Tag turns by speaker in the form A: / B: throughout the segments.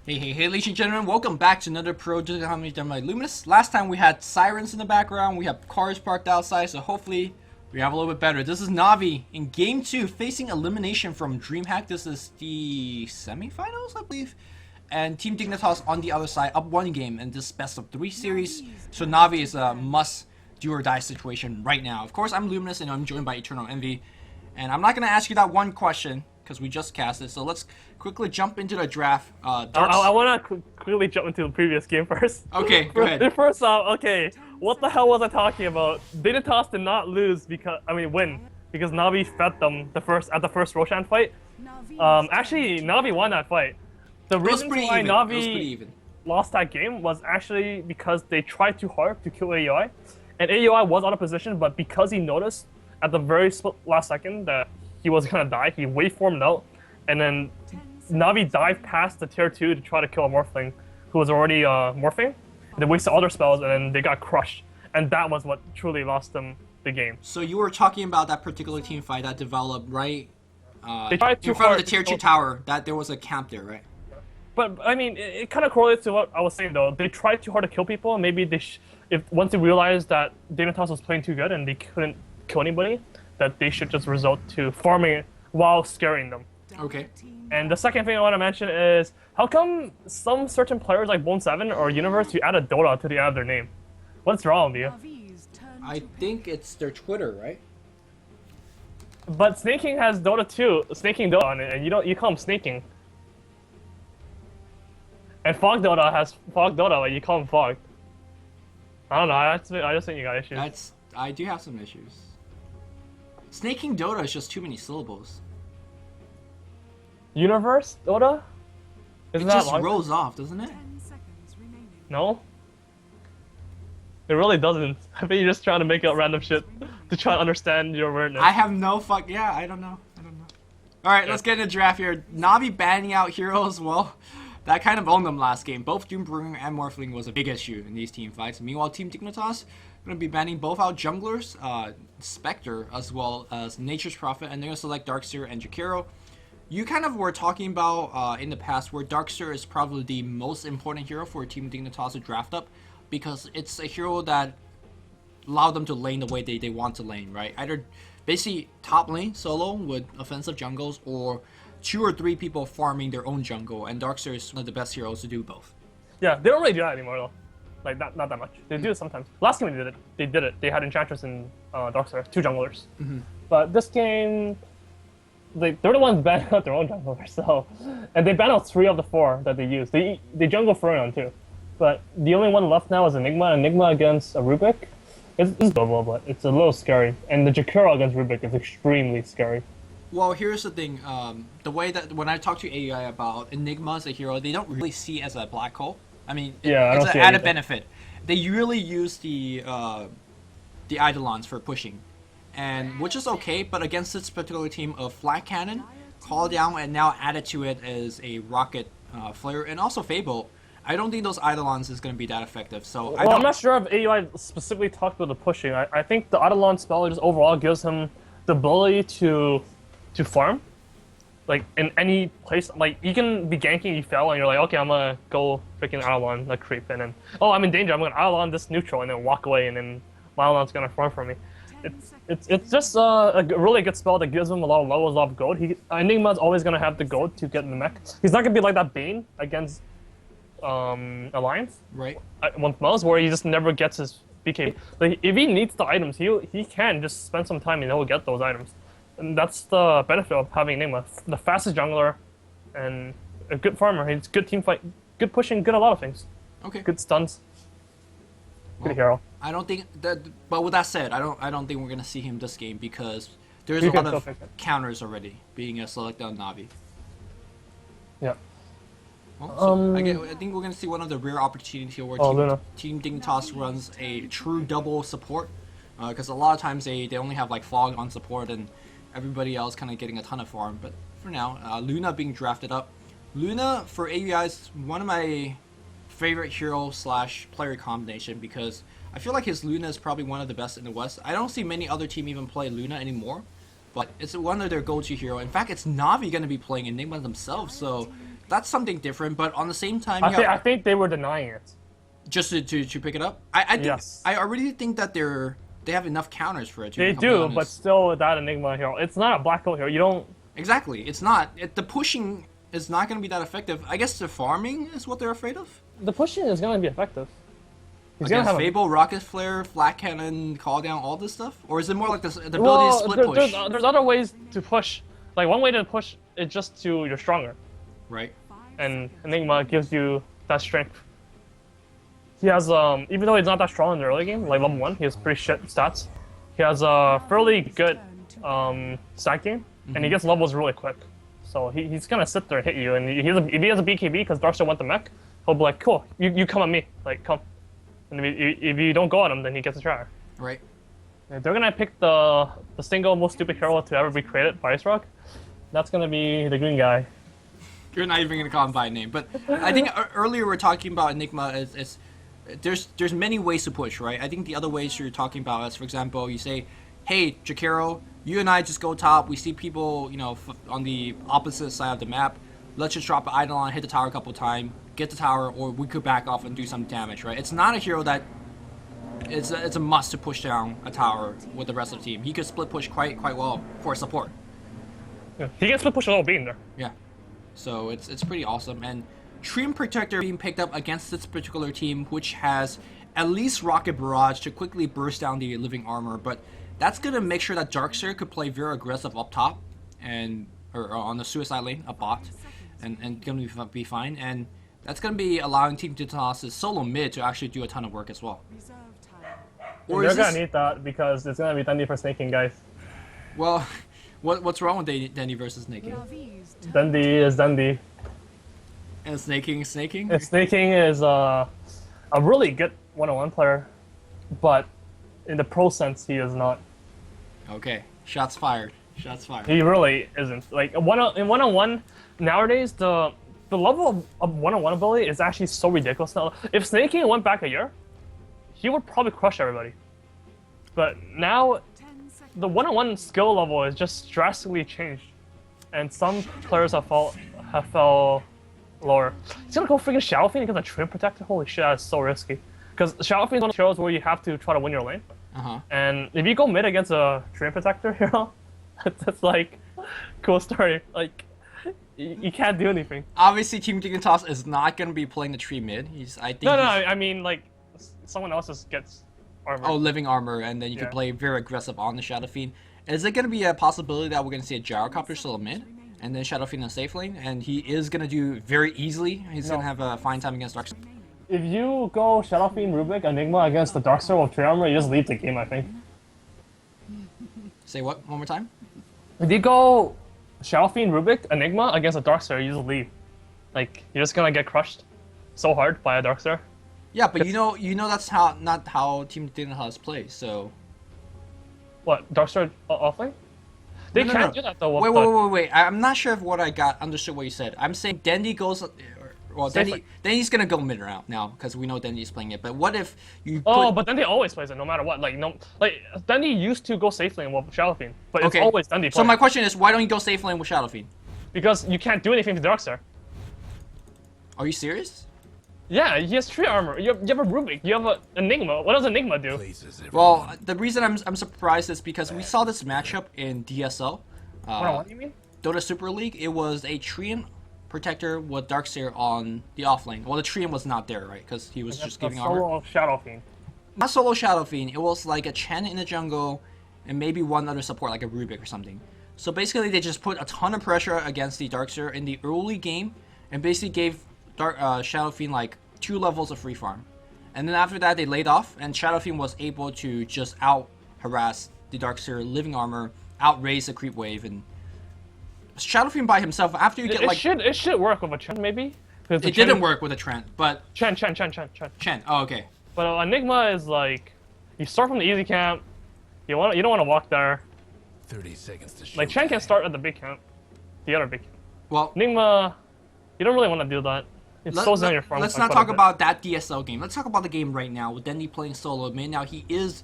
A: Hey, ladies and gentlemen, welcome back to another Pro Dota Commentary done by Luminous. Last time we had sirens in the background, we have cars parked outside, so hopefully we have a little bit better. This is Navi in Game 2, facing elimination from Dreamhack. This is the semifinals, I believe. And Team Dignitas on the other side, up one game in this best-of-3 series. So Navi is a must-do-or-die situation right now. Of course, I'm Luminous, and I'm joined by Eternal Envy. And I'm not going to ask you that one question, because we just cast it. So let's quickly jump into the draft.
B: I want to quickly jump into the previous game first.
A: Okay, go ahead.
B: First off, okay, what the hell was I talking about? Dignitas did not lose win because Navi fed them at the first Roshan fight. Actually, Navi won that fight. The reason why Navi lost that game was actually because they tried too hard to kill AUI, and AUI was out of position, but because he noticed at the very last second that he was gonna die, he waveformed out, and then Navi dived past the tier 2 to try to kill a Morphling who was already morphing. They wasted all their spells and then they got crushed, and that was what truly lost them the game.
A: So you were talking about that particular team fight that developed right
B: they tried too
A: in front
B: hard
A: of the tier 2 tower, that there was a camp there, right?
B: But I mean, it kind of correlates to what I was saying though. They tried too hard to kill people. Maybe once they realized that Dignitas was playing too good and they couldn't kill anybody, that they should just resort to farming it while scaring them.
A: Okay.
B: And the second thing I want to mention is, how come some certain players like Bone7 or Universe, you add a Dota to the end of their name? What's wrong with you?
A: I think it's their Twitter, right?
B: But Snaking has Dota2, Snaking Dota on it, and you call him Snaking. And Fog Dota has Fog Dota, but you call him Fog. I don't know, I just think you got issues.
A: I do have some issues. Snaking Dota is just too many syllables.
B: Universe Dota?
A: It just rolls off, doesn't it?
B: No. It really doesn't. I think you're just trying to make up random shit to try to understand your awareness.
A: I have no yeah, I don't know. Alright, let's get into the draft here. Navi banning out heroes, well, that kind of owned them last game. Both Doombringer and Morphling was a big issue in these team fights. Meanwhile, Team Dignitas going to be banning both out junglers, Spectre, as well as Nature's Prophet, and they're going to select Darkseer and Jakiro. You kind of were talking about in the past where Darkseer is probably the most important hero for Team Dignitas to draft up, because it's a hero that allowed them to lane the way they want to lane, right? Either basically top lane solo with offensive jungles, or 2 or 3 people farming their own jungle, and Darkseer is one of the best heroes to do both.
B: Yeah, they don't really do that anymore though. Like, not that much. They do it sometimes. Last game they did it. They had Enchantress and Darkseer, 2 junglers. But this game, they're the ones banning out their own jungler, so... And they banned out 3 of the 4 that they used. They jungle Froyon too. But the only one left now is Enigma. Enigma against a Rubik. It's doable, but it's a little scary. And the Jakiro against Rubik is extremely scary.
A: Well, here's the thing. The way that when I talk to AUI about Enigma as a hero, they don't really see it as a black hole. I mean, it's an added benefit. They really use the Eidolons for pushing, and which is okay. But against this particular team of Flat Cannon, Call Down, and now added to it is a Rocket Flare, and also Fable, I don't think those Eidolons is going to be that effective. So
B: I'm not sure if AUI specifically talked about the pushing. I think the Eidolon spell just overall gives him the ability to farm. Like, in any place, like, you can be ganking, you fail, and you're like, okay, I'm gonna go freaking Eidolon, like, creep, and then, oh, I'm in danger, I'm gonna Eidolon this neutral, and then walk away, and then my Eidolon's gonna farm for me. It's just a really good spell that gives him a lot of levels off gold. Enigma's always gonna have the gold to get in the mech. He's not gonna be like that Bane against Alliance.
A: Right.
B: With Mouse, where he just never gets his BK. Like, if he needs the items, he can just spend some time and he'll get those items. And that's the benefit of having Enigma. The fastest jungler, and a good farmer. He's good team fight, good pushing, good a lot of things.
A: Okay.
B: Good stuns. Good hero.
A: I don't think that. But with that said, I don't think we're gonna see him this game, because there's a lot of counters already being selected on Navi.
B: Yeah.
A: Well, so I think we're gonna see one of the rare opportunities here where Team Dignitas runs a true double support, because a lot of times they only have like Fog on support and everybody else kind of getting a ton of farm. But for now, Luna being drafted up. Luna for AUI is one of my favorite hero / player combination, because I feel like his Luna is probably one of the best in the West. I don't see many other team even play Luna anymore, but it's one of their go-to hero. In fact, it's Navi going to be playing Enigma themselves, so that's something different. But on the same time,
B: I think they were denying it.
A: Just to pick it up. I think
B: Yes.
A: I already think that they have enough counters for it. To
B: They
A: be
B: do,
A: honest.
B: but still with that Enigma hero, it's not a black hole hero. You don't.
A: Exactly, it's not. The pushing is not going to be that effective. I guess the farming is what they're afraid of.
B: The pushing is gonna be effective. He's
A: Against
B: gonna have
A: Fable, Rocket Flare, Flat Cannon, Call Down, all this stuff? Or is it more like the ability
B: well,
A: to split push?
B: there's other ways to push. Like one way to push is just to you're stronger,
A: Right.
B: and Enigma gives you that strength. He has even though he's not that strong in the early game, like level 1, he has pretty shit stats. He has a fairly good stat game, and he gets levels really quick. So he's gonna sit there and hit you, and if he has a BKB because Darkster went the mech, he'll be like, cool, you come at me, like come. And if you don't go at him, then he gets a try.
A: Right.
B: If they're gonna pick the single most stupid hero to ever be created by Ice Rock, that's gonna be the green guy.
A: You're not even going to call him by name. But I think earlier we were talking about Enigma is there's many ways to push, right? I think the other ways you're talking about is, for example, you say, hey, Jakiro, you and I just go top. We see people, on the opposite side of the map. Let's just drop an Eidolon, hit the tower a couple times, get the tower, or we could back off and do some damage, right? It's not a hero that it's a must to push down a tower with the rest of the team. He could split push quite well for support.
B: Yeah. He can split push a little beam there.
A: Yeah. So it's pretty awesome. And Treant Protector being picked up against this particular team, which has at least Rocket Barrage to quickly burst down the living armor, but that's gonna make sure that Darkseer could play very aggressive up top or on the suicide lane, a bot, and gonna be fine. And that's gonna be allowing Team Dignitas' solo mid to actually do a ton of work as well. Or
B: They're gonna need that because it's gonna be Dendi for snaking, guys.
A: Well, what's wrong with Dendi versus snaking?
B: Dendi is Dendi.
A: And snaking.
B: And snaking is a really good one-on-one player, but in the pro sense, he is not.
A: Okay, shots fired.
B: He really isn't. Like in one-on-one nowadays, the level of one-on-one ability is actually so ridiculous now. If snaking went back a year, he would probably crush everybody. But now, the one-on-one skill level is just drastically changed, and some players have fell lower. He's gonna go freaking Shadow Fiend against a Treant Protector. Holy shit, that's so risky. Because Shadow Fiend is one of the heroes where you have to try to win your lane. And if you go mid against a Treant Protector hero, that's like cool story. Like you can't do anything.
A: Obviously, Team Dignitas is not gonna be playing the tree mid.
B: I mean like someone else just gets armor.
A: Oh, living armor, and then you can play very aggressive on the Shadow Fiend. Is it gonna be a possibility that we're gonna see a Gyrocopter still mid, and then Shadow Fiend in safe lane, and he is gonna do very easily? He's gonna have a fine time against Darkseer.
B: If you go Shadow Fiend, Rubik, Enigma against the Darkseer with 3 armor, you just leave the game, I think.
A: Say what? One more time?
B: If you go Shadow Fiend, Rubik, Enigma against a Darkseer, you just leave. Like, you're just gonna get crushed so hard by a Darkseer.
A: Yeah, but you know that's not how Team Dignitas plays, so...
B: What, Darkseer offlane? They can't do that though.
A: Wait. I'm not sure if what I understood what you said. I'm saying Dendi goes... Well, Dendi's gonna go mid round now because we know Dendi's playing it. But what if you?
B: But Dendi always plays it no matter what. Like Dendi used to go safe lane with Shadow Fiend, but it's always Dendi playing.
A: So my question is, why don't you go safe lane with Shadow Fiend?
B: Because you can't do anything to Darkseer.
A: Are you serious?
B: Yeah, he has 3 armor. You have a Rubik. You have an Enigma. What does Enigma do?
A: Well, the reason I'm surprised is because we saw this matchup in DSL.
B: What do you mean?
A: Dota Super League. It was a Treant Protector with Darkseer on the off lane. Well, the Treant was not there, right? Because he was just giving armor.
B: Solo Shadow Fiend.
A: Not solo Shadow Fiend. It was like a Chen in the jungle, and maybe one other support, like a Rubik or something. So basically, they just put a ton of pressure against the Darkseer in the early game, and basically gave Shadow Fiend like 2 levels of free farm. And then after that, they laid off, and Shadow Fiend was able to just out harass the Darkseer living armor, out raise the creep wave, and Shadow Fiend by himself, after you get
B: it should work with a Chen, maybe?
A: It didn't work with a Treant, but...
B: Chen.
A: Oh, okay.
B: But Enigma is like, you start from the easy camp, you don't want to walk there.
C: 30 seconds to shoot.
B: Like, Chen can start at the big camp, the other big camp.
A: Well...
B: Enigma, you don't really want to do that. It slows down your farm.
A: Let's not talk about that DSL game. Let's talk about the game right now, with Dendi playing solo mid. Now, he is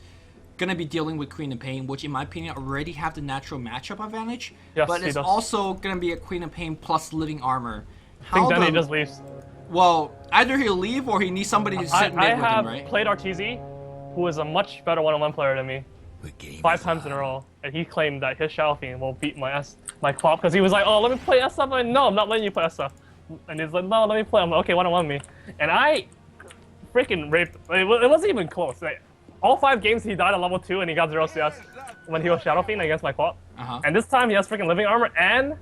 A: gonna be dealing with Queen of Pain, which in my opinion already have the natural matchup advantage.
B: Yes,
A: but it's also gonna be a Queen of Pain plus living armor.
B: I think
A: How
B: then he
A: the-
B: just leaves.
A: Well, either he'll leave or he needs somebody to sit mid
B: I
A: with him,
B: have
A: right?
B: played RTZ, who is a much better one-on-one player than me,
C: The game
B: 5
C: is
B: times in a
C: on.
B: row, and he claimed that his Shadow Fiend will beat my Clop because he was like, oh, let me play SF. I'm like, no, I'm not letting you play SF. And he's like, no, let me play. I'm like, okay, one-on-one me. And I freaking raped. It wasn't even close. Like, all 5 games he died at level 2 and he got 0 CS when he was Shadow Fiend against my Clop. And this time he has freaking Living Armor, and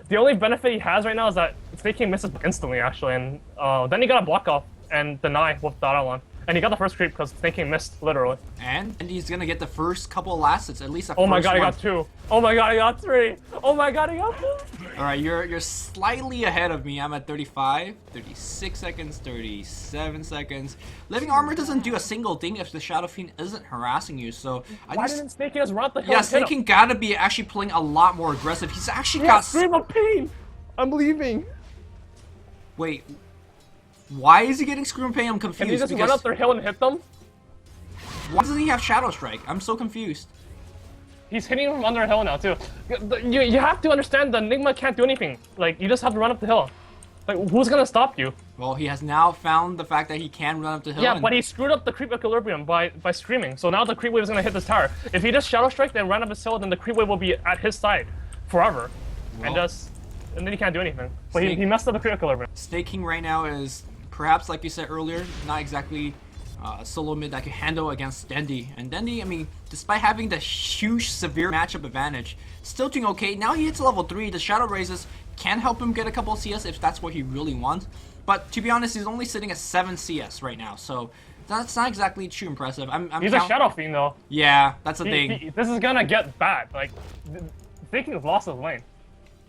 B: the only benefit he has right now is that Snake King misses instantly, actually. And then he got a block off and deny with Dota on. And he got the first creep because Snake King missed, literally.
A: And he's gonna get the first couple of last hits, at least the
B: Oh my
A: first
B: god, he
A: one.
B: got 2. Oh my god, he got 3. Oh my god, he got 2.
A: Alright, you're slightly ahead of me. I'm at 35, 36 seconds, 37 seconds. Living Armor doesn't do a single thing if the Shadow Fiend isn't harassing you, so I
B: Why
A: think
B: didn't Snake King just run up the hill
A: yeah,
B: and hit
A: Snake
B: him?
A: King gotta be actually playing a lot more aggressive. He's actually
B: Yeah,
A: got
B: Scream of Pain! I'm leaving.
A: wait. Why is he getting Scream Pain? I'm confused.
B: Can he just
A: because
B: run up their hill and hit them?
A: why doesn't he have Shadow Strike? I'm so confused.
B: He's hitting from under a hill now, too. You have to understand the Enigma can't do anything. Like, you just have to run up the hill. Like, who's gonna stop you?
A: Well, he has now found the fact that he can run up the hill.
B: Yeah,
A: and
B: but he screwed up the creep equilibrium by screaming. So now the creep wave is gonna hit this tower. If he just Shadow Strike and ran up his hill, then the creep wave will be at his side forever. And
A: Well.
B: then he can't do anything. But
A: Snake-
B: he messed up the creep equilibrium.
A: Snake King right now is perhaps, like you said earlier, not exactly a solo mid that can handle against Dendi. And Dendi, I mean, despite having the huge, severe matchup advantage, still doing okay. Now he hits level 3. The Shadow Raises can help him get a couple of CS if that's what he really wants. But to be honest, he's only sitting at 7 CS right now, so that's not exactly too impressive.
B: He's a Shadow Fiend, though.
A: Yeah, that's the thing.
B: This is gonna get bad. Like, Snake King's lost his lane.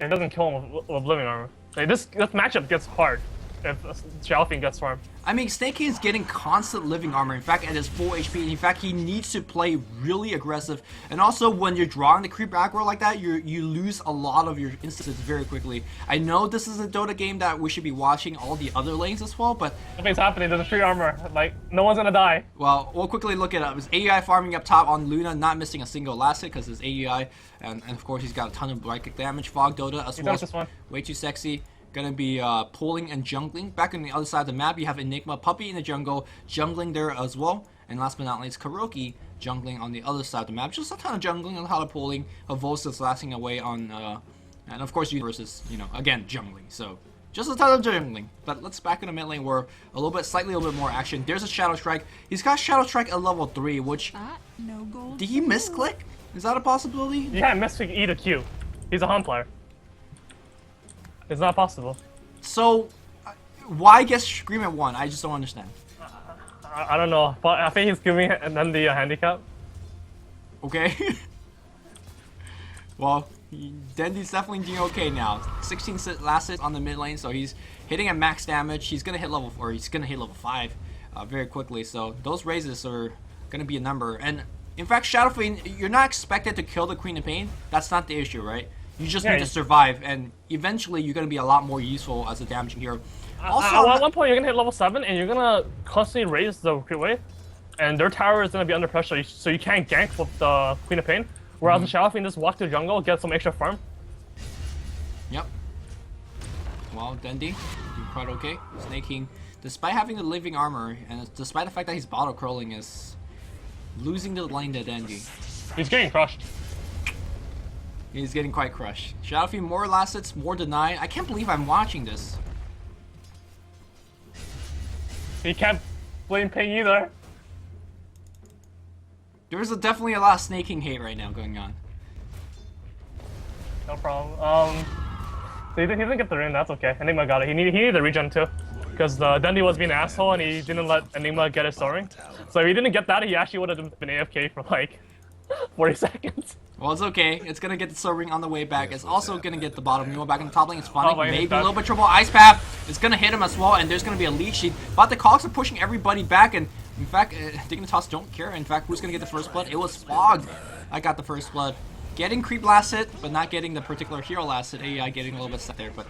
B: It doesn't kill him with Living Armor. Like, this matchup gets hard if Shadow Fiend gets farmed.
A: I mean, Snake King is getting constant living armor. In fact, at his full HP. In fact, he needs to play really aggressive. And also, when you're drawing the creep aggro like that, you lose a lot of your instances very quickly. I know this is a Dota game that we should be watching all the other lanes as well, but
B: Nothing's happening. There's a free armor. Like, no one's gonna die.
A: well, we'll quickly look it up. His AEI farming up top on Luna, not missing a single last hit because his AEI, and of course he's got a ton of break damage. Fog Dota as
B: He
A: well.
B: does this one.
A: Way too sexy. Gonna be pulling and jungling. Back on the other side of the map, you have Enigma, Puppy in the jungle, jungling there as well. And last but not least, Kuroki jungling on the other side of the map. Just a ton of jungling, a lot of pulling. Volsta's lasting away on, and of course, versus, you know, again, jungling. So, just a ton of jungling. But let's back in the mid lane where slightly a little bit more action. There's a Shadow Strike. He's got Shadow Strike at level 3, which,
D: No gold.
A: did he misclick? Is that a possibility?
B: You can't misclick E to Q. He's a home player. It's not possible.
A: So, why get Scream at 1? I just don't understand.
B: I don't know, but I think he's giving them the handicap.
A: Okay. Well, Dendi's definitely doing okay now. 16 last hit on the mid lane, so he's hitting at max damage. He's gonna hit level 5 very quickly. So those raises are gonna be a number. And in fact, Shadow Fiend, you're not expected to kill the Queen of Pain. That's not the issue, right? You just need to survive, and eventually you're gonna be a lot more useful as a damaging hero. Also,
B: at one point you're gonna hit level 7 and you're gonna constantly raise the crit wave, and their tower is gonna be under pressure, so you can't gank with the Queen of Pain. Whereas the Shadow Fiend just walk to the jungle, get some extra farm.
A: Yep. Well, Dendi, doing quite okay. Snake King, despite having the living armor, and despite the fact that he's bottle curling, is losing the lane to Dendi.
B: He's getting crushed.
A: He's getting quite crushed. Shadow Fiend, more last hits, more deny. I can't believe I'm watching this.
B: He can't blame Pain either.
A: There's definitely a lot of Snake King hate right now going on.
B: No problem. So he didn't get the ring, that's okay. Enigma got it. He needed the regen too. Because the Dendi was being an asshole and he didn't let Enigma get his soaring. So if he didn't get that, he actually would have been AFK for like 40 seconds.
A: Well, it's okay. It's gonna get the Soul Ring on the way back. It's also gonna get the bottom. You go back in the top lane. It's funny.
B: Top lane is
A: Maybe a
B: back.
A: little bit trouble. Ice Path is gonna hit him as well, and there's gonna be a leech sheet. But the Cogs are pushing everybody back, and in fact, Dignitas don't care. In fact, who's gonna get the first blood? It was Fogged. I got the first blood. Getting creep last hit, but not getting the particular hero last hit. AI getting a little bit stuck there, but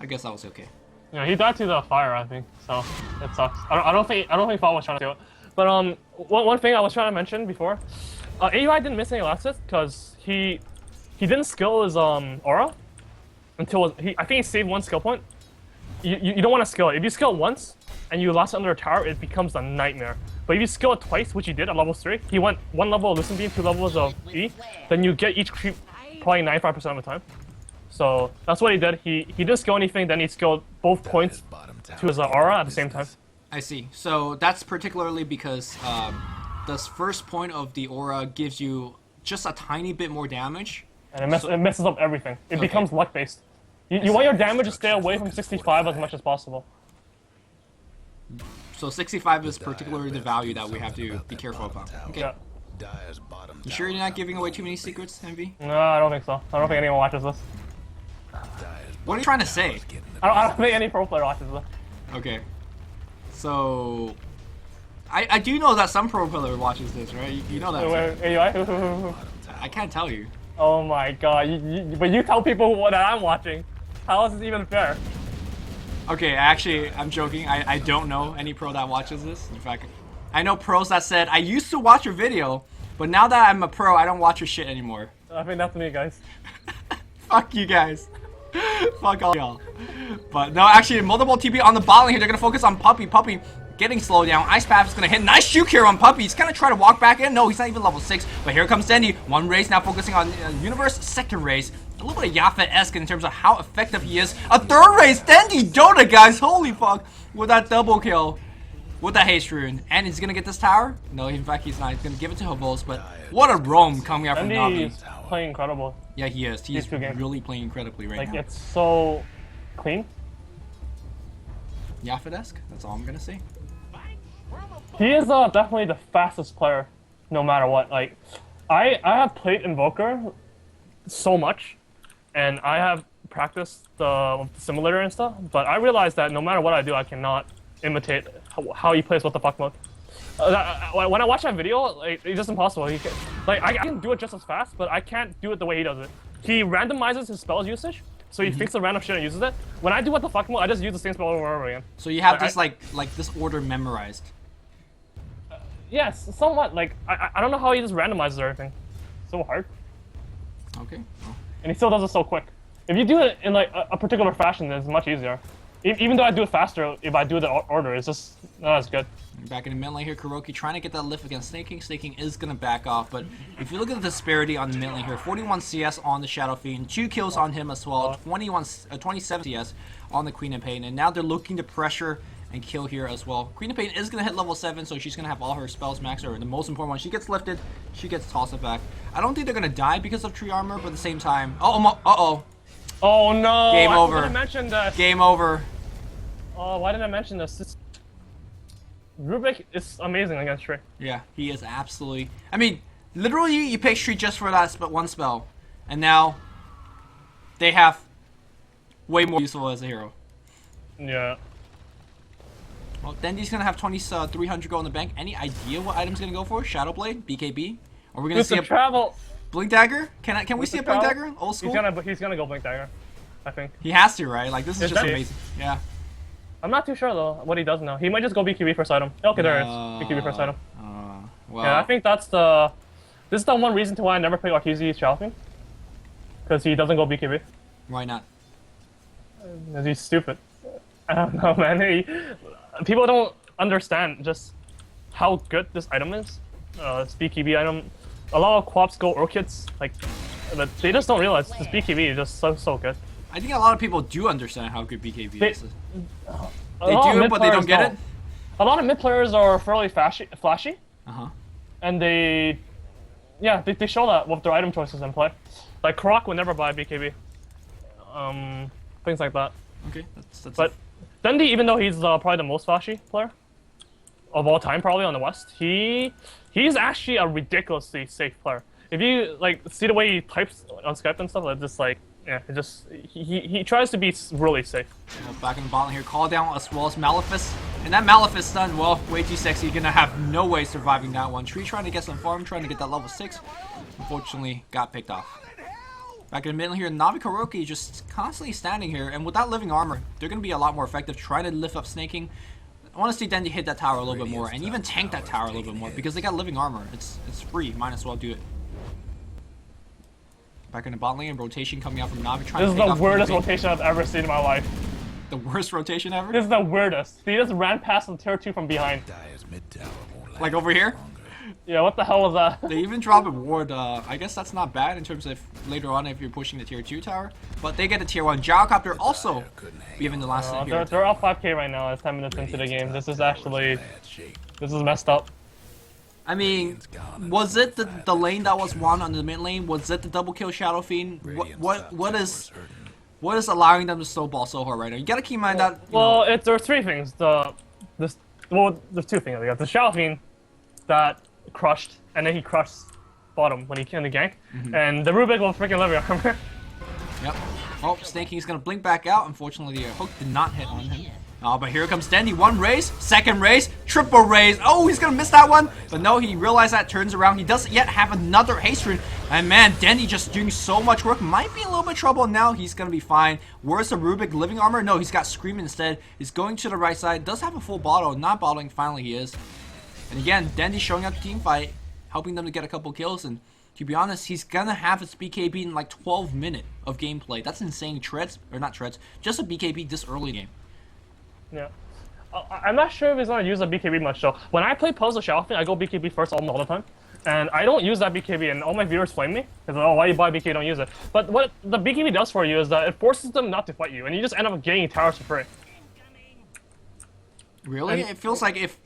A: I guess that was okay.
B: Yeah, he died to the fire, I think. So it sucks. I don't think Fall was trying to do it. But one thing I was trying to mention before, AUI didn't miss any last hits because he didn't skill his aura until I think he saved one skill point, you don't want to skill it. If you skill it once and you lost it under a tower, it becomes a nightmare. But if you skill it twice, which he did at level 3, he went 1 level of Listen Beam, 2 levels of E, then you get each creep probably 95% of the time. So that's what he did. He didn't skill anything, then he skilled both points to his aura at the same time.
A: I see. So that's particularly because this first point of the aura gives you just a tiny bit more damage.
B: And it messes up everything. It becomes luck-based. You want your damage to stay away from 65 as much as possible.
A: So 65 is particularly the value that we have to be careful about. Okay.
B: Yeah.
A: You sure you're not giving away too many secrets, Envy?
B: No, I don't think so. I don't think anyone watches this.
A: What are you trying to say?
B: I don't think any pro player watches this.
A: Okay. So... I do know that some pro player watches this, right? You know that.
B: Right?
A: I can't tell you.
B: Oh my god, but you tell people what I'm watching. How is this even fair?
A: Okay, actually, I'm joking. I don't know any pro that watches this. In fact, I know pros that said, I used to watch your video, but now that I'm a pro, I don't watch your shit anymore.
B: I think that's me, guys.
A: Fuck you guys. Fuck all y'all. But no, actually, multiple TP on the bot lane here. They're gonna focus on Puppey. Puppey getting slowed down. Ice Path is gonna hit. Nice juke here on Puppey. He's gonna try to walk back in. No, he's not even level 6. But here comes Dendi. One race now focusing on Universe. Second race. A little bit of Yaphet-esque in terms of how effective he is. A third race. Dendi Dota, guys. Holy fuck. With that double kill. With that haste rune. And he's gonna get this tower? No, in fact, he's not. He's gonna give it to Havos. But what a roam coming out from Navi.
B: Dendi's playing incredible.
A: Yeah, he is. He's really playing incredibly right now.
B: Like, it's so clean.
A: Yaphet-esque? That's all I'm gonna say.
B: He is definitely the fastest player, no matter what. Like, I have played Invoker so much, and I have practiced the simulator and stuff, but I realized that no matter what I do, I cannot imitate how he plays What the Fuck mode. When I watch that video, like, it's just impossible. I can do it just as fast, but I can't do it the way he does it. He randomizes his spells usage, so he thinks of random shit and uses it. When I do What the Fuck mode, I just use the same spell over and over again.
A: So you have this like this order memorized.
B: Yes, somewhat. Like, I don't know how he just randomizes everything. So hard.
A: Okay. Well.
B: And he still does it so quick. If you do it in like a particular fashion, it's much easier. Even though I do it faster, if I do the order, it's just not as good.
A: Back in the mid lane here, Kuroki trying to get that lift against Snaking. Snaking is going to back off, but if you look at the disparity on the mid lane here, 41 CS on the Shadow Fiend, 2 kills on him as well, 27 CS on the Queen of Pain, and now they're looking to pressure and kill here as well. Queen of Pain is going to hit level 7, so she's going to have all her spells maxed, or the most important one, she gets lifted, she gets tossed it back. I don't think they're going to die because of tree armor, but at the same time, uh-oh.
B: Oh no!
A: Game over.
B: I didn't mention this.
A: Game over.
B: Oh, why didn't I mention this? Rubik is amazing against Tree.
A: Yeah, he is absolutely... I mean, literally, you pick Tree just for that one spell, and now they have way more useful as a hero.
B: Yeah.
A: Well, Dendi's gonna have 300 go in the bank. Any idea what item's gonna go for? Shadow Blade, BKB, or we're gonna see a
B: travel.
A: Blink Dagger? Can we see a Blink Dagger? Old school.
B: He's gonna go Blink Dagger, I think.
A: He has to, right? Like, this is just amazing. Yeah.
B: I'm not too sure though what he does now. He might just go BKB first item. Okay, there it is. BKB first item.
A: Well.
B: Yeah, I think that's this is the one reason to why I never play Arkeezy Chalfing. Because he doesn't go BKB.
A: Why not?
B: Because he's stupid. I don't know, man. People don't understand just how good this item is. This BKB item. A lot of co-ops go Orchids, like, they just don't realize this BKB is just so good.
A: I think a lot of people do understand how good BKB is. They
B: do,
A: but they don't get it?
B: A lot of mid players are fairly flashy.
A: Uh-huh.
B: And they show that with their item choices in play. Like, Croc would never buy BKB. Things like that.
A: Okay,
B: But Dendi, even though he's probably the most flashy player of all time, probably on the West, he's actually a ridiculously safe player. If you like see the way he types on Skype and stuff, it's just like, yeah, he tries to be really safe.
A: Well, back in the bottom here, call down as well as Malefice, and that Malefice stun, well, way too sexy. You're gonna have no way surviving that one. Tree trying to get some farm, trying to get that level 6, unfortunately got picked off. Back in the middle here, Navi Kuroki just constantly standing here, and with that living armor, they're gonna be a lot more effective trying to lift up Snaking. I want to see Dendi hit that tower a little bit more, and even tank that tower a little bit more, because they got living armor. It's free, might as well do it. Back in the bot lane, rotation coming out from Navi.
B: This is the weirdest rotation I've ever seen in my life.
A: the worst rotation ever.
B: This is the weirdest. He just ran past the tier 2 from behind.
C: Dire's mid tower won't
A: Like
C: last
A: over here?
C: longer.
B: Yeah, what the hell was that?
A: They even drop a ward. I guess that's not bad in terms of later on if you're pushing the tier 2 tower. But they get the tier 1. Gyrocopter also given the last hit here.
B: They're up 5k right now. It's 10 minutes into the game. This is actually...
C: Bad shape.
B: This is messed up.
A: I mean, was it the lane that was won on the mid lane? Was it the double kill Shadow Fiend? What is allowing them to snowball so hard right now? You gotta keep in mind that.
B: Well, there's three things. There's two things. I guess the Shadow Fiend that crushed, and then he crushed bottom when he came in the gank, and the Rubik will freaking live your armor.
A: Yep. Oh, Snake King's gonna blink back out. Unfortunately, the hook did not hit on him. Oh, but here comes Dendi. One raise, second raise, triple raise. Oh, he's gonna miss that one. But no, he realized that, turns around. He doesn't yet have another haste rune. And man, Dendi just doing so much work. Might be in a little bit of trouble now. He's gonna be fine. Where's the Rubik living armor? No, he's got Scream instead. He's going to the right side. Does have a full bottle. Not bottling. Finally, he is. And again, Dendi showing up to team fight, helping them to get a couple kills. And to be honest, he's gonna have his BKB in like 12 minutes of gameplay. That's insane. Treads, or not treads, just a BKB this early game.
B: Yeah. I'm not sure if he's gonna use a BKB much though. When I play Pose of Shadow Fiend, I go BKB first all the time. And I don't use that BKB, and all my viewers flame me. Because, oh, why you buy BKB, don't use it. But what the BKB does for you is that it forces them not to fight you, and you just end up getting towers for free.
A: Really? It feels like if...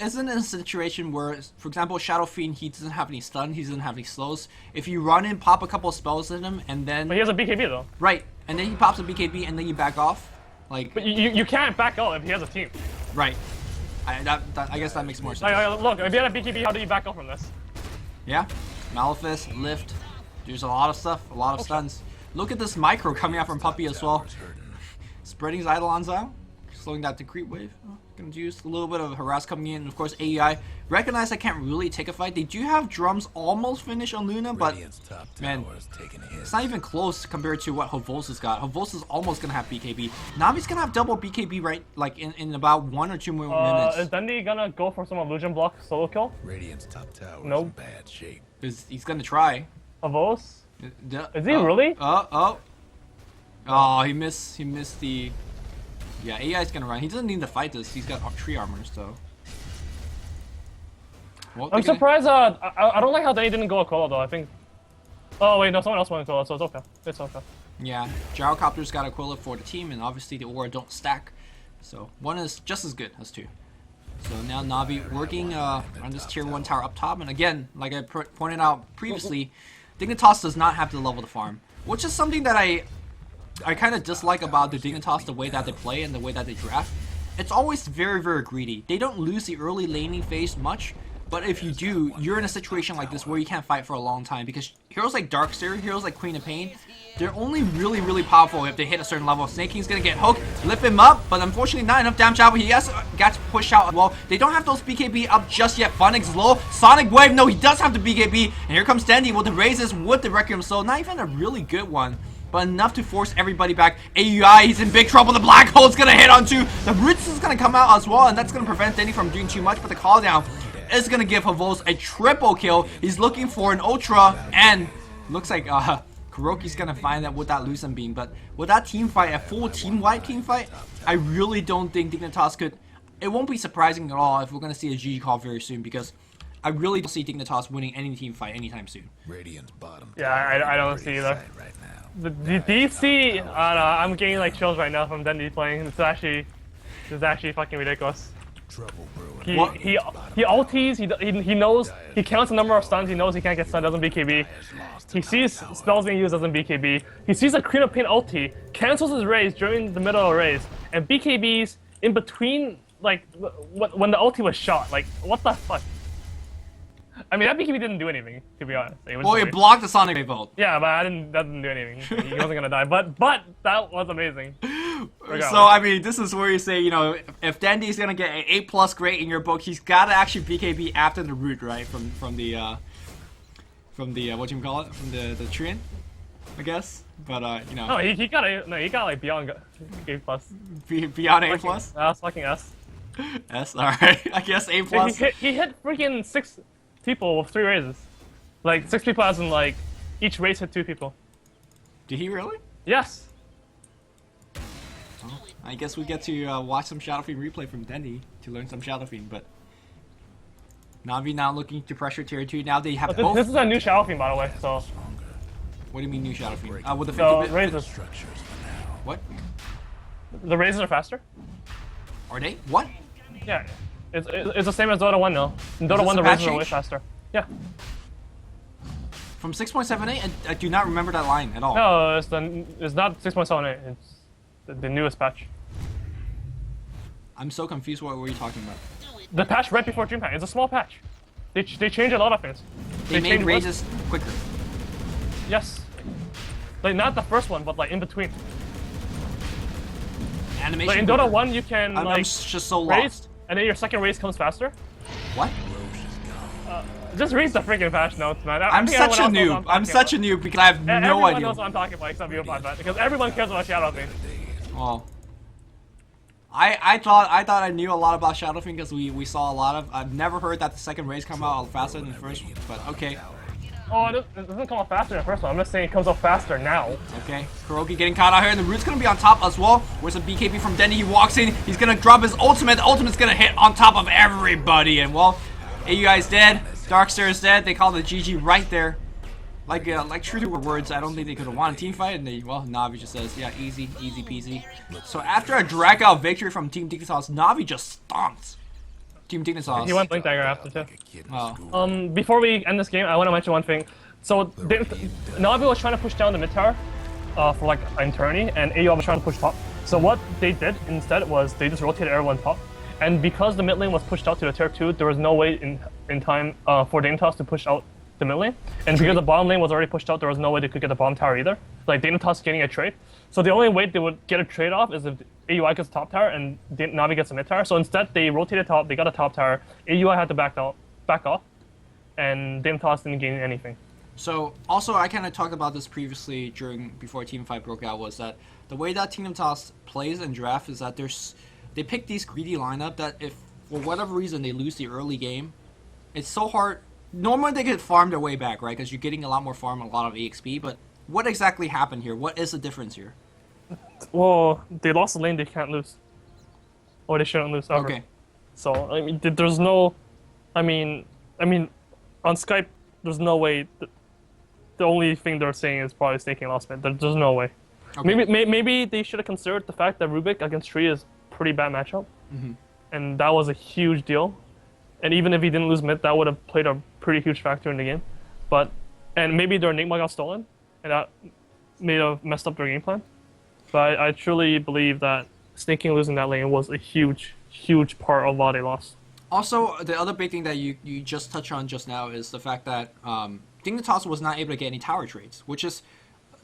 A: Isn't it a situation where, for example, Shadow Fiend, he doesn't have any stun, he doesn't have any slows. If you run in, pop a couple of spells in him, and then...
B: But he has a BKB though.
A: Right, and then he pops a BKB, and then you back off. Like...
B: But you can't back out if he has a team.
A: Right. I guess that makes more sense.
B: Look, if you had a BKB, how do you back out from this?
A: Yeah. Malefice, Lift. There's a lot of stuff, a lot of stuns. Look at this micro coming out from Puppy as well. Spreading his Eidolons out. Slowing that to creep wave. Gonna use a little bit of harass coming in. And of course, AEI. Recognize I can't really take a fight. They do have drums almost finished on Luna, but man, it's not even close compared to what Havosa's got. Havosa's almost gonna have BKB. Navi's gonna have double BKB right, like in about 1 or 2 more minutes.
B: Is Dendi gonna go for some illusion block solo kill?
C: Radiant's top tower is
B: Nope.
C: in bad shape.
A: He's gonna try.
B: Avos? Is he really?
A: Oh, he missed the... Yeah, AI's gonna run. He doesn't need to fight this. He's got tree armor, so... Well,
B: I'm surprised, I don't like how they didn't go Aquila though, I think... Oh wait, no, someone else went Aquila, so it's okay. It's okay.
A: Yeah, Gyrocopter's got Aquila for the team, and obviously the Aura don't stack. So, one is just as good as 2. So now Navi working on this tier 1 tower up top, and again, like I pointed out previously, Dignitas does not have the level to farm. Which is something that I kind of dislike about the Dignitas, the way that they play and the way that they draft. It's always very, very greedy. They don't lose the early laning phase much, but if you do, you're in a situation like this where you can't fight for a long time, because heroes like Darkseer, heroes like Queen of Pain, they're only really, really powerful if they hit a certain level. Snake King's gonna get hooked, lift him up, but unfortunately not enough damage out. He has got to push out as well. They don't have those BKB up just yet. Funix low. Sonic Wave, no, he does have the BKB, and here comes Dendi with the raises with the Requiem Soul. Not even a really good one, but enough to force everybody back. AUI, he's in big trouble. The Black Hole's gonna hit onto. The Roots is gonna come out as well, and that's gonna prevent Dendi from doing too much, but the call down is gonna give Havos a triple kill. He's looking for an Ultra, and looks like Kuroki's gonna find that with that Lucent Beam. But with that team fight, a full team-wide team fight, I really don't think Dignitas could... It won't be surprising at all if we're gonna see a GG call very soon, because I really don't see Dignitas winning any team fight anytime soon.
C: Radiant's bottom.
B: Yeah, I don't see either.
C: Right now.
B: The DC, I'm getting like chills right now from Dendi playing. It's actually fucking ridiculous.
C: Trouble brewing.
B: He ulties, he knows, he counts the number of stuns, he knows he can't get stunned, doesn't BKB. He sees spells being used, doesn't BKB. He sees a Queen of Pain ulti, cancels his raise during the middle of the raise, and BKBs in between, like, when the ulti was shot. Like, what the fuck? I mean, that BKB didn't do anything, to be honest.
A: Well, it blocked the Sonic Wave ult.
B: Yeah, but that didn't do anything. He wasn't gonna die, but that was amazing. Regardless.
A: So, I mean, this is where you say, you know, if Dendi's gonna get an A+ grade in your book, he's gotta actually BKB after the root, right? From the what you call it? From the Trian, I guess. But you know.
B: No, he got like beyond A+.
A: Beyond A+.
B: That's fucking S.
A: S, all right. I guess A+.
B: He hit freaking 6 people with 3 raises. Like 6 people as in like each raise hit 2 people.
A: Did he really?
B: Yes.
A: Well, I guess we get to watch some Shadow Fiend replay from Dendi to learn some Shadow Fiend, but Navi now looking to pressure tier 2. Now they have both.
B: This is a new Shadow Fiend, by the way, so...
A: What do you mean new Shadow Fiend? With the
B: The razors.
A: What?
B: The razors are faster?
A: Are they? What?
B: Yeah. It's the same as Dota 1 now. In Dota 1, the razors are way faster. Yeah.
A: From 6.78? I do not remember that line at all.
B: No, it's not 6.78. It's the newest patch.
A: I'm so confused. What were you talking about?
B: The patch right before Dreamhack. It's a small patch. They changed a lot of things.
A: They made raises quicker.
B: Yes. Like not the first one, but like in between.
A: Animation.
B: Like in Dota 1, you can
A: I'm
B: like
A: just so
B: raise,
A: lost.
B: and then your second raise comes faster.
A: What?
B: Just read the freaking patch notes, man.
A: I'm such a noob. I'm such a noob because I have no
B: everyone
A: idea.
B: knows what I'm talking about except you about that because everyone cares about Shadow Fiend.
A: Oh. I thought I knew a lot about Shadow Fiend because we saw a lot of. I've never heard that the second raise come out faster than the first one, but okay.
B: Oh, it doesn't come out faster than the first one. I'm just saying it comes out faster now.
A: Okay, Kuroki getting caught out here, and the Root's gonna be on top as well. Where's the BKB from Dendi? He walks in, he's gonna drop his ultimate. The ultimate's gonna hit on top of everybody, and well, AUI is dead. Darkster is dead. They call the GG right there. Like true to her words, I don't think they could have won a team fight, and Navi just says, yeah, easy peasy. So after a drag out victory from Team Dignitas, Navi just stomped Team Dignitas.
B: He went Blink Dagger after too.
A: Oh.
B: Before we end this game, I want to mention one thing. So Navi was trying to push down the mid tower for like an eternity, and AUI was trying to push top. So what they did instead was they just rotated everyone top. And because the mid lane was pushed out to the tier 2, there was no way in time for Dignitas to push out the mid lane. And because the bottom lane was already pushed out, there was no way they could get the bottom tower either. Like Dignitas getting a trade. So the only way they would get a trade off is if AUI gets the top tower and Navi gets the mid tower. So instead they rotated top, they got a top tower. AUI had to back off, and Dignitas didn't gain anything.
A: So also I kind of talked about this previously before Team Fight broke out, was that the way that Team Dignitas plays and draft is that they pick these greedy lineup that if for whatever reason they lose the early game, it's so hard. Normally they could farm their way back, right? Because you're getting a lot more farm, a lot of EXP. But what exactly happened here? What is the difference here?
B: Well, they lost the lane they can't lose, or they shouldn't lose ever.
A: Okay.
B: So I mean, there's no, I mean, on Skype, there's no way. The only thing they're saying is probably staking lost mid. There's no way. Okay. Maybe they should have considered the fact that Rubik against Tree is pretty bad matchup, and that was a huge deal. And even if he didn't lose mid, that would have played a pretty huge factor in the game. And maybe their Enigma got stolen, and that may have messed up their game plan. But I truly believe that sneaking losing that lane was a huge part of why they lost.
A: Also, the other big thing that you just touched on just now is the fact that Dignitas was not able to get any tower trades, which is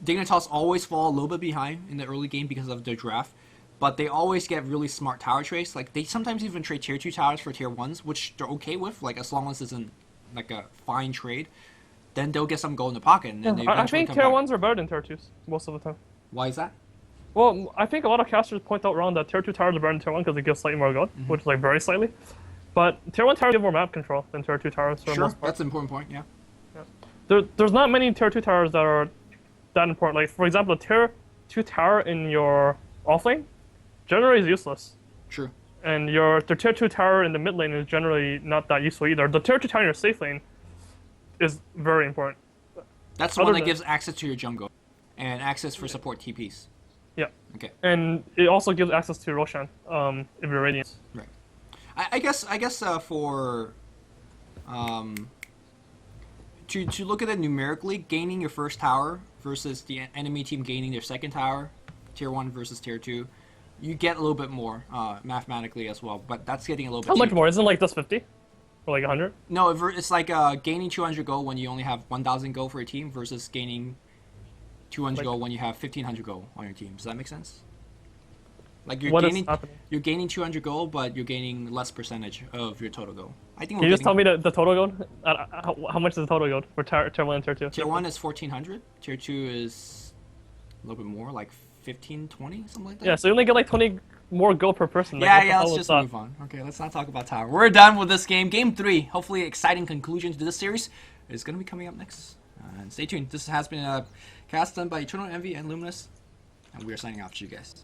A: Dignitas always fall a little bit behind in the early game because of their draft. But they always get really smart tower trades. Like they sometimes even trade tier 2 towers for tier 1s, which they're okay with. Like as long as it's in like a fine trade, then they'll get some gold in the pocket. And then they
B: I think tier 1s are better than tier 2s most of the time.
A: Why is that?
B: Well, I think a lot of casters point out wrong that tier 2 towers are better than tier 1 because it gives slightly more gold, which is like very slightly. But tier 1 towers give more map control than tier 2 towers for the most part.
A: That's an important point. Yeah.
B: There's not many tier 2 towers that are that important. Like for example, a tier 2 tower in your offlane generally is useless.
A: True.
B: And the tier 2 tower in the mid lane is generally not that useful either. The tier 2 tower in your safe lane is very important.
A: That's the one that gives access to your jungle and access for support TPs.
B: Yeah.
A: Okay.
B: And it also gives access to Roshan if you're Radiant.
A: Right. I guess for to look at it numerically, gaining your first tower versus the enemy team gaining their second tower, tier 1 versus tier 2, you get a little bit more mathematically as well, but that's getting a little bit.
B: How much more? Isn't it like just 50 or like 100?
A: No, it's like gaining 200 gold when you only have 1,000 gold for your team versus gaining 200 gold when you have 1,500 gold on your team. Does that make sense? Like you're gaining 200 gold, but you're gaining less percentage of your total gold. I think. Can
B: you just tell me the total gold? How much is the total gold for tier 1 and tier 2?
A: Tier 1 is 1,400. Tier 2 is a little bit more, like 15, 20, something like that.
B: Yeah, so you only get like 20 more gold per person.
A: Yeah, let's just move on. Okay, let's not talk about tower. We're done with this game. Game 3. Hopefully, exciting conclusion to this series is going to be coming up next. And stay tuned. This has been a cast done by Eternal Envy and Luminous, and we are signing off to you guys.